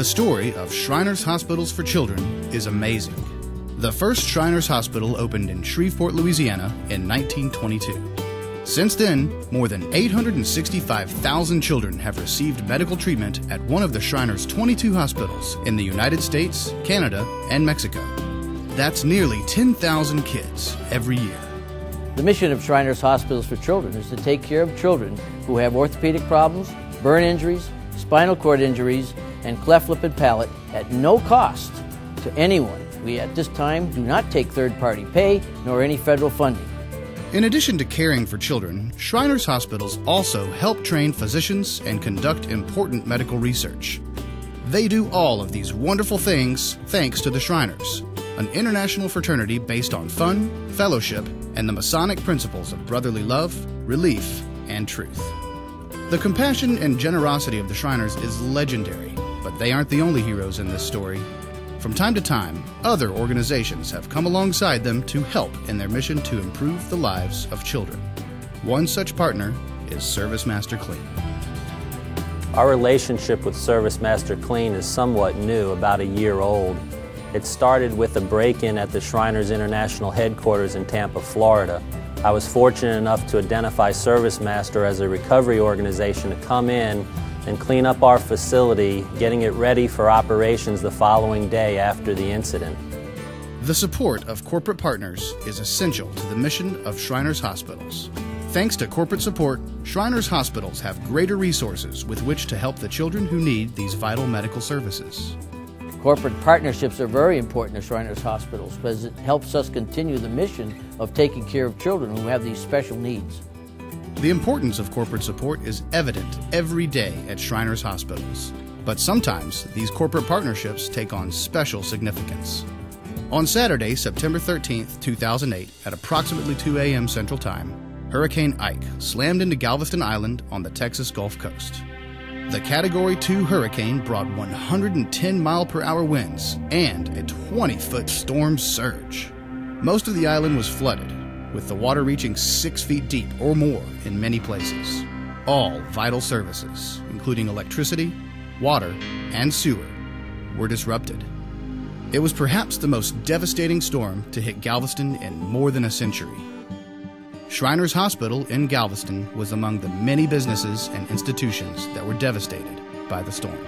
The story of Shriners Hospitals for Children is amazing. The first Shriners Hospital opened in Shreveport, Louisiana in 1922. Since then, more than 865,000 children have received medical treatment at one of the Shriners' 22 hospitals in the United States, Canada, and Mexico. That's nearly 10,000 kids every year. The mission of Shriners Hospitals for Children is to take care of children who have orthopedic problems, burn injuries, spinal cord injuries, and cleft lip and palate at no cost to anyone. We at this time do not take third-party pay nor any federal funding. In addition to caring for children, Shriners Hospitals also help train physicians and conduct important medical research. They do all of these wonderful things thanks to the Shriners, an international fraternity based on fun, fellowship, and the Masonic principles of brotherly love, relief, and truth. The compassion and generosity of the Shriners is legendary, but they aren't the only heroes in this story. From time to time, other organizations have come alongside them to help in their mission to improve the lives of children. One such partner is ServiceMASTER Clean. Our relationship with ServiceMASTER Clean is somewhat new, about a year old. It started with a break-in at the Shriners International headquarters in Tampa, Florida. I was fortunate enough to identify ServiceMASTER as a recovery organization to come in and clean up our facility, getting it ready for operations the following day after the incident. The support of corporate partners is essential to the mission of Shriners Hospitals. Thanks to corporate support, Shriners Hospitals have greater resources with which to help the children who need these vital medical services. Corporate partnerships are very important to Shriners Hospitals because it helps us continue the mission of taking care of children who have these special needs. The importance of corporate support is evident every day at Shriners Hospitals, but sometimes these corporate partnerships take on special significance. On Saturday, September 13, 2008, at approximately 2 a.m. Central Time, Hurricane Ike slammed into Galveston Island on the Texas Gulf Coast. The Category 2 hurricane brought 110-mile-per-hour winds and a 20-foot storm surge. Most of the island was flooded, with the water reaching 6 feet deep or more in many places. All vital services, including electricity, water, and sewer, were disrupted. It was perhaps the most devastating storm to hit Galveston in more than a century. Shriners Hospital in Galveston was among the many businesses and institutions that were devastated by the storm.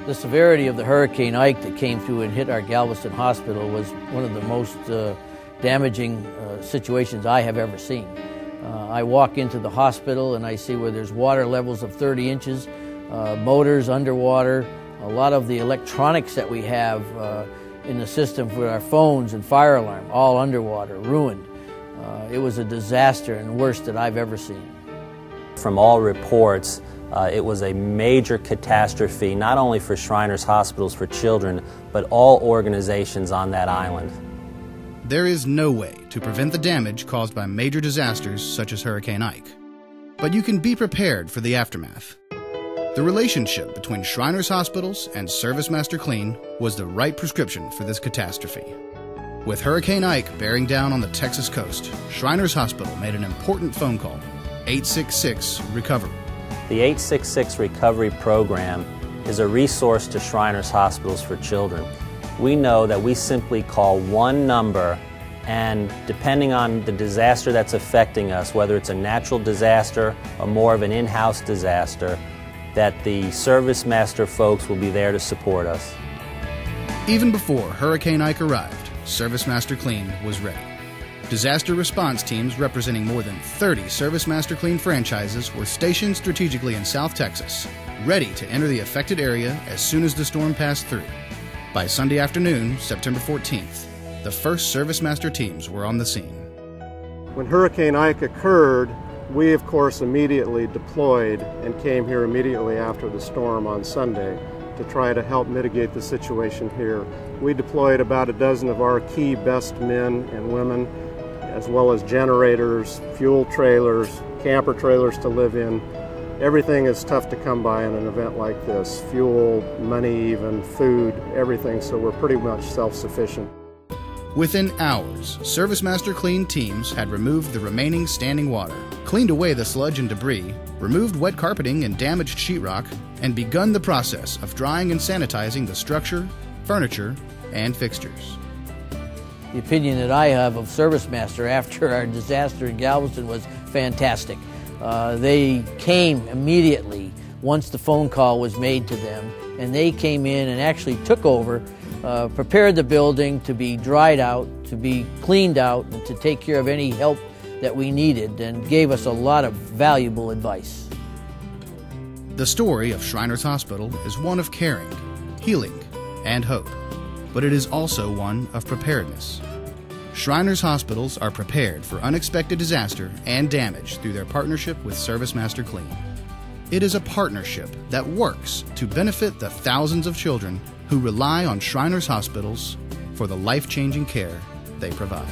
The severity of the Hurricane Ike that came through and hit our Galveston hospital was one of the most damaging situations I have ever seen. I walk into the hospital and I see where there's water levels of 30 inches, motors underwater, a lot of the electronics that we have in the system for our phones and fire alarm, all underwater, ruined. It was a disaster and the worst that I've ever seen. From all reports, it was a major catastrophe, not only for Shriners Hospitals for Children, but all organizations on that island. There is no way to prevent the damage caused by major disasters such as Hurricane Ike, but you can be prepared for the aftermath. The relationship between Shriners Hospitals and ServiceMASTER Clean was the right prescription for this catastrophe. With Hurricane Ike bearing down on the Texas coast, Shriners Hospital made an important phone call, 866-RECOVERY. The 866 Recovery Program is a resource to Shriners Hospitals for Children. We know that we simply call one number, and depending on the disaster that's affecting us, whether it's a natural disaster or more of an in-house disaster, that the ServiceMASTER folks will be there to support us. Even before Hurricane Ike arrived, ServiceMASTER Clean was ready. Disaster response teams representing more than 30 ServiceMASTER Clean franchises were stationed strategically in South Texas, ready to enter the affected area as soon as the storm passed through. By Sunday afternoon, September 14th, the first ServiceMASTER teams were on the scene. When Hurricane Ike occurred, we of course immediately deployed and came here immediately after the storm on Sunday to try to help mitigate the situation here. We deployed about a dozen of our key best men and women, as well as generators, fuel trailers, camper trailers to live in. Everything is tough to come by in an event like this. Fuel, money even, food, everything, so we're pretty much self-sufficient. Within hours, ServiceMASTER Clean teams had removed the remaining standing water, cleaned away the sludge and debris, removed wet carpeting and damaged sheetrock, and begun the process of drying and sanitizing the structure, furniture, and fixtures. The opinion that I have of ServiceMaster after our disaster in Galveston was fantastic. They came immediately once the phone call was made to them, and they came in and actually took over, prepared the building to be dried out, to be cleaned out, and to take care of any help that we needed, and gave us a lot of valuable advice. The story of Shriners Hospital is one of caring, healing, and hope, but it is also one of preparedness. Shriners Hospitals are prepared for unexpected disaster and damage through their partnership with ServiceMASTER Clean. It is a partnership that works to benefit the thousands of children who rely on Shriners Hospitals for the life-changing care they provide.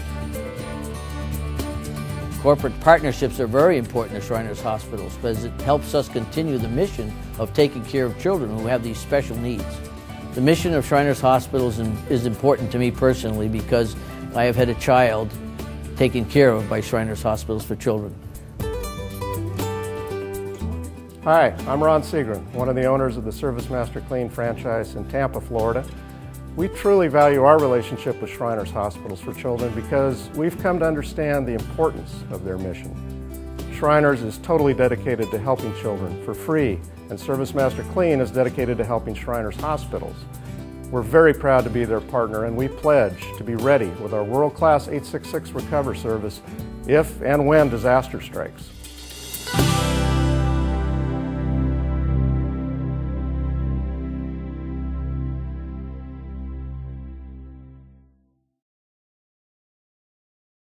Corporate partnerships are very important to Shriners Hospitals because it helps us continue the mission of taking care of children who have these special needs. The mission of Shriners Hospitals is important to me personally because I have had a child taken care of by Shriners Hospitals for Children. Hi, I'm Ron Segrin, one of the owners of the ServiceMASTER Clean franchise in Tampa, Florida. We truly value our relationship with Shriners Hospitals for Children because we've come to understand the importance of their mission. Shriners is totally dedicated to helping children for free, and ServiceMASTER Clean is dedicated to helping Shriners Hospitals. We're very proud to be their partner, and we pledge to be ready with our world-class 866 Recover service if and when disaster strikes.